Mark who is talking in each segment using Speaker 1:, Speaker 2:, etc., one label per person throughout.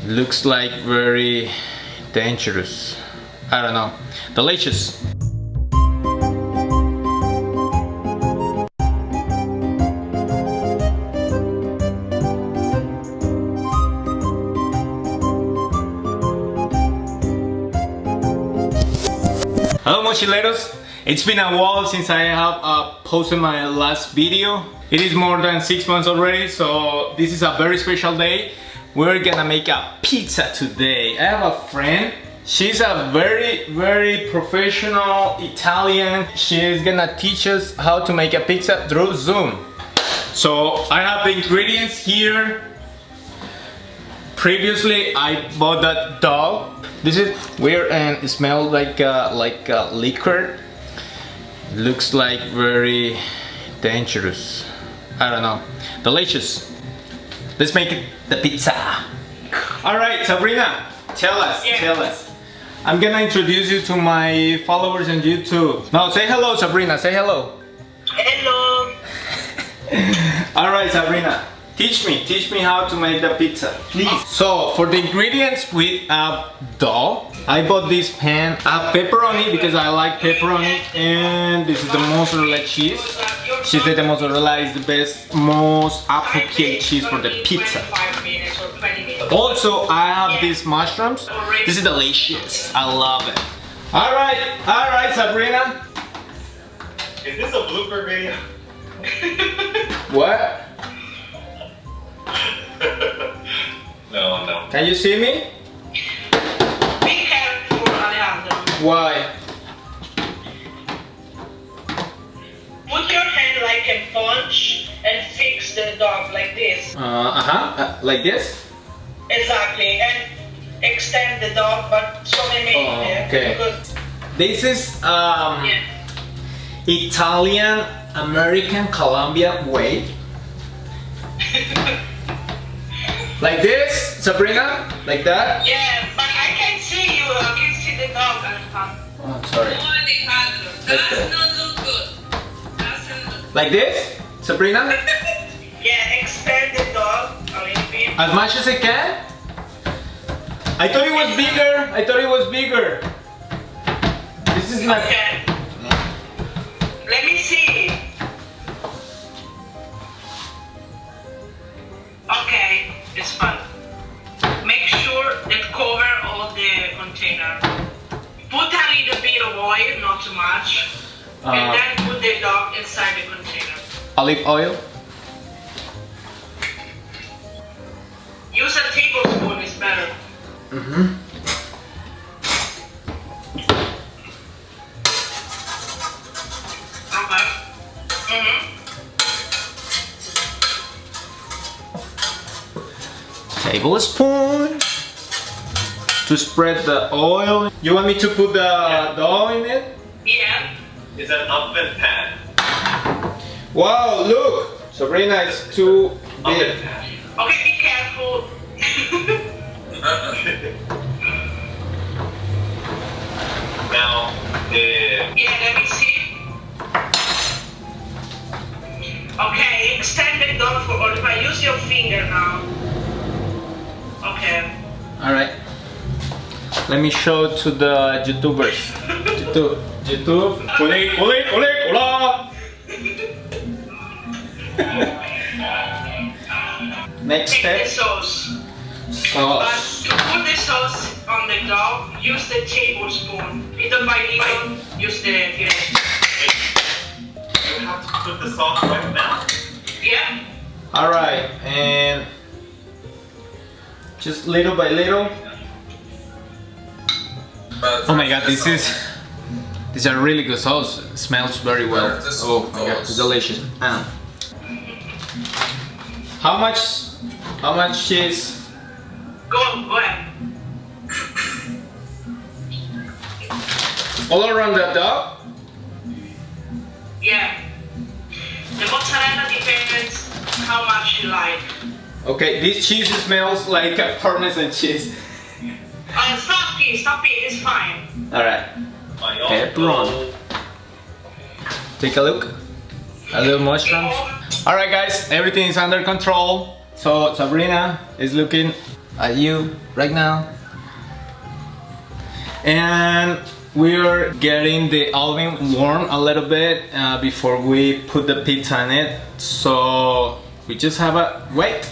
Speaker 1: Looks like very dangerous. I don't know. Delicious. Hello Mochileros! It's been a while since I have posted my last video. It is more than 6 months already, so this is a very special day. We're gonna make a pizza today. I have a friend. She's a very professional Italian. She's gonna teach us how to make a pizza through Zoom. So I have the ingredients here. Previously I bought that dough. This is weird and it smells like liquor. Looks like very dangerous. I don't know. Delicious. Let's make it the pizza. Alright, Sabrina, tell us. I'm gonna introduce you to my followers on YouTube. No, say hello, Sabrina, say hello.
Speaker 2: Hello.
Speaker 1: Alright, Sabrina. Teach me how to make the pizza, please. So, for the ingredients, we have dough. I bought this pan. I have pepperoni because I like pepperoni. And this is the mozzarella cheese. She said the mozzarella is the best, most appropriate cheese for the pizza. Also, I have these mushrooms. This is delicious. I love it. Alright, Sabrina.
Speaker 3: Is this a blooper video?
Speaker 1: What?
Speaker 3: No.
Speaker 1: Can you see me?
Speaker 2: Be careful, Alejandro.
Speaker 1: Why?
Speaker 2: Put your hand like a punch and fix the dog like this.
Speaker 1: Like this?
Speaker 2: Exactly, and extend the dog, but suavemente.
Speaker 1: Okay.
Speaker 2: Because,
Speaker 1: This is
Speaker 2: yeah.
Speaker 1: Italian American Colombia way. Like this, Sabrina? Like that?
Speaker 2: Yeah, but I can see you. I can see the dog.
Speaker 1: Oh, sorry.
Speaker 2: Alejandro, that's not look good. That's
Speaker 1: Like this, Sabrina?
Speaker 2: Yeah, extend the dog a little bit.
Speaker 1: As much as I can? I thought it was bigger. This is not...
Speaker 2: Okay. Let me see. Okay, it's fine. Make sure that cover all the container. Put a little bit of oil, not too much. And then put the dog inside the container.
Speaker 1: Olive oil?
Speaker 2: Use a tablespoon, is better.
Speaker 1: Tablespoon to spread the oil. You want me to put the dough in it?
Speaker 2: Yeah.
Speaker 3: It's an oven pan.
Speaker 1: Wow, look! Sabrina, it's too big.
Speaker 3: Oven pan.
Speaker 2: Okay, be careful.
Speaker 3: Now,
Speaker 2: Yeah, let me see. Okay, extend the dog for Oliver. Use your finger now. Okay.
Speaker 1: Alright. Let me show to the YouTubers. YouTube. Hola. Next
Speaker 2: Take
Speaker 1: step.
Speaker 2: the sauce. But
Speaker 1: Sauce.
Speaker 2: to put the sauce on the dough, use the tablespoon. Little by little, use the
Speaker 3: you have to put the sauce right now?
Speaker 2: Yeah?
Speaker 1: Alright, and just little by little. Oh my god, this is a really good sauce. It smells very well. Oh my god, it's delicious. How much cheese?
Speaker 2: Go ahead.
Speaker 1: All around the dough?
Speaker 2: Yeah. The mozzarella depends how much you like.
Speaker 1: Okay, this cheese smells like a Parmesan cheese.
Speaker 2: Stop it, it's fine.
Speaker 1: Alright. Pepperoni. Take a look. A little mushroom. Alright guys, everything is under control. So Sabrina is looking at you right now. And we're getting the oven warm a little bit before we put the pizza in it. So we just have a wait.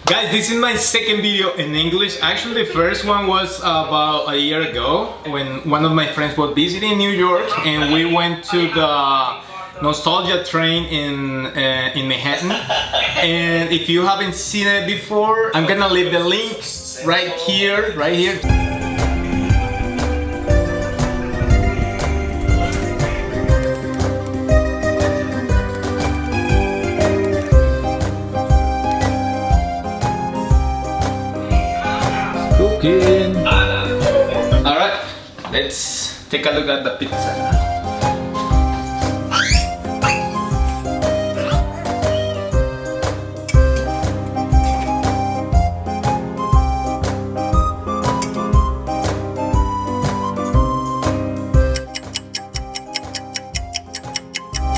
Speaker 1: Guys, this is my second video in English. Actually, the first one was about a year ago when one of my friends was visiting New York and we went to the nostalgia train in Manhattan. And if you haven't seen it before, I'm gonna leave the link right here. Alright, let's take a look at the pizza.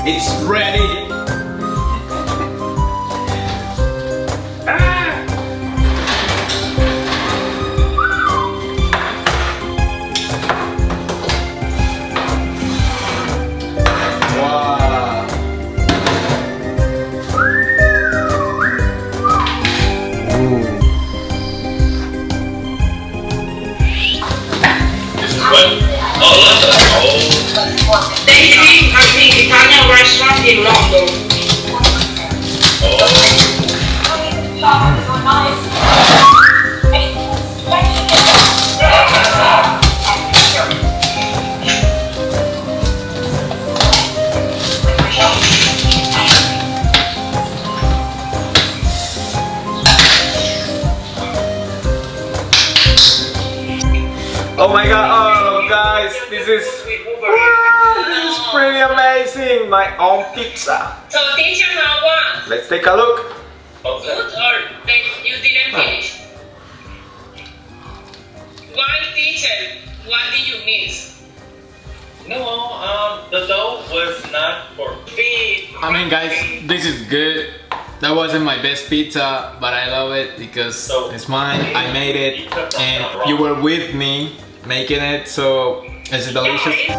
Speaker 1: It's ready!
Speaker 2: They think I think Italian restaurant in London.
Speaker 1: Oh my god, oh guys, this is pretty amazing, my own pizza.
Speaker 2: So teacher now what?
Speaker 1: Let's take a look.
Speaker 2: Good or you didn't finish? Why teacher? What did you miss?
Speaker 3: No, the dough was not for me.
Speaker 1: I mean guys, this is good. That wasn't my best pizza, but I love it because it's mine, I made it, and you were with me making it, so it's delicious.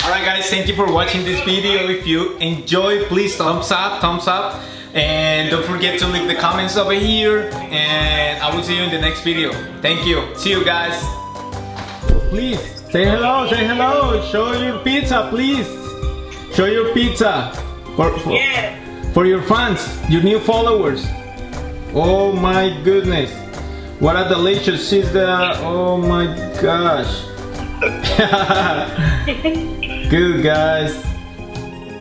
Speaker 1: Alright guys, thank you for watching this video. If you enjoyed, please thumbs up, and don't forget to leave the comments over here, and I will see you in the next video. Thank you, see you guys. Please, say hello, show your pizza, please. Show your pizza for your fans, your new followers. Oh my goodness. What a delicious pizza, oh my gosh. Good guys.